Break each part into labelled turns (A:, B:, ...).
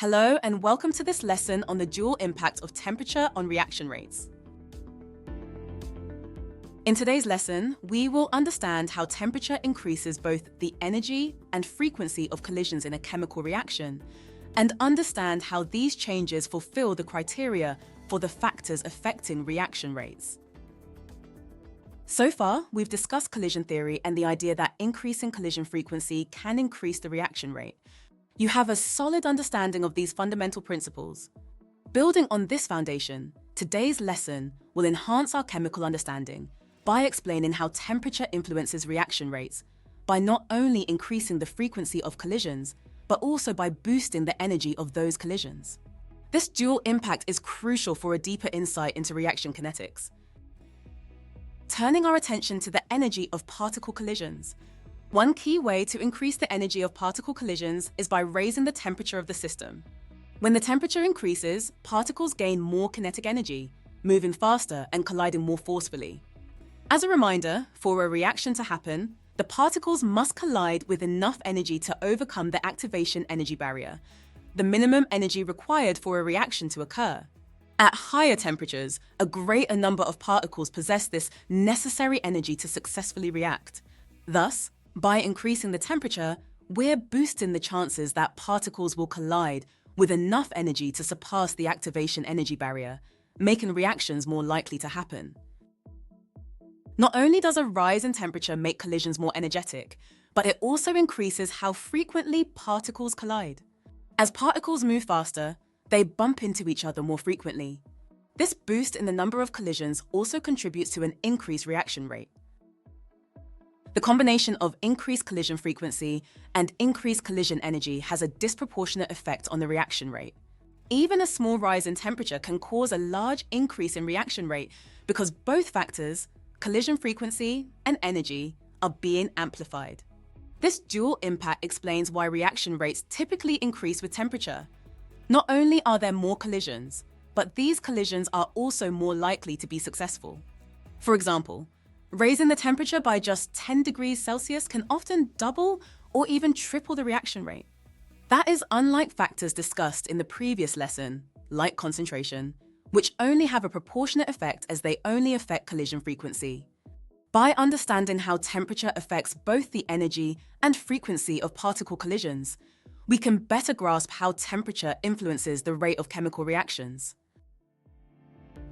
A: Hello and welcome to this lesson on the dual impact of temperature on reaction rates. In today's lesson, we will understand how temperature increases both the energy and frequency of collisions in a chemical reaction, and understand how these changes fulfill the criteria for the factors affecting reaction rates. So far, we've discussed collision theory and the idea that increasing collision frequency can increase the reaction rate. You have a solid understanding of these fundamental principles. Building on this foundation, today's lesson will enhance our chemical understanding by explaining how temperature influences reaction rates, by not only increasing the frequency of collisions, but also by boosting the energy of those collisions. This dual impact is crucial for a deeper insight into reaction kinetics. Turning our attention to the energy of particle collisions. One key way to increase the energy of particle collisions is by raising the temperature of the system. When the temperature increases, particles gain more kinetic energy, moving faster and colliding more forcefully. As a reminder, for a reaction to happen, the particles must collide with enough energy to overcome the activation energy barrier, the minimum energy required for a reaction to occur. At higher temperatures, a greater number of particles possess this necessary energy to successfully react. Thus, by increasing the temperature, we're boosting the chances that particles will collide with enough energy to surpass the activation energy barrier, making reactions more likely to happen. Not only does a rise in temperature make collisions more energetic, but it also increases how frequently particles collide. As particles move faster, they bump into each other more frequently. This boost in the number of collisions also contributes to an increased reaction rate. The combination of increased collision frequency and increased collision energy has a disproportionate effect on the reaction rate. Even a small rise in temperature can cause a large increase in reaction rate because both factors, collision frequency and energy, are being amplified. This dual impact explains why reaction rates typically increase with temperature. Not only are there more collisions, but these collisions are also more likely to be successful. For example, raising the temperature by just 10 degrees Celsius can often double or even triple the reaction rate. That is unlike factors discussed in the previous lesson, like concentration, which only have a proportionate effect as they only affect collision frequency. By understanding how temperature affects both the energy and frequency of particle collisions, we can better grasp how temperature influences the rate of chemical reactions.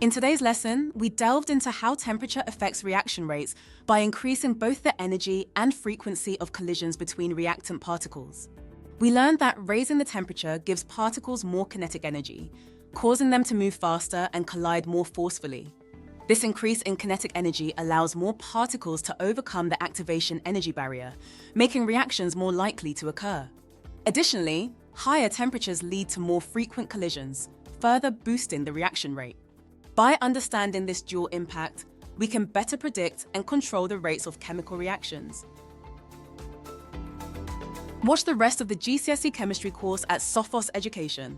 A: In today's lesson, we delved into how temperature affects reaction rates by increasing both the energy and frequency of collisions between reactant particles. We learned that raising the temperature gives particles more kinetic energy, causing them to move faster and collide more forcefully. This increase in kinetic energy allows more particles to overcome the activation energy barrier, making reactions more likely to occur. Additionally, higher temperatures lead to more frequent collisions, further boosting the reaction rate. By understanding this dual impact, we can better predict and control the rates of chemical reactions. Watch the rest of the GCSE chemistry course at Sophos Education.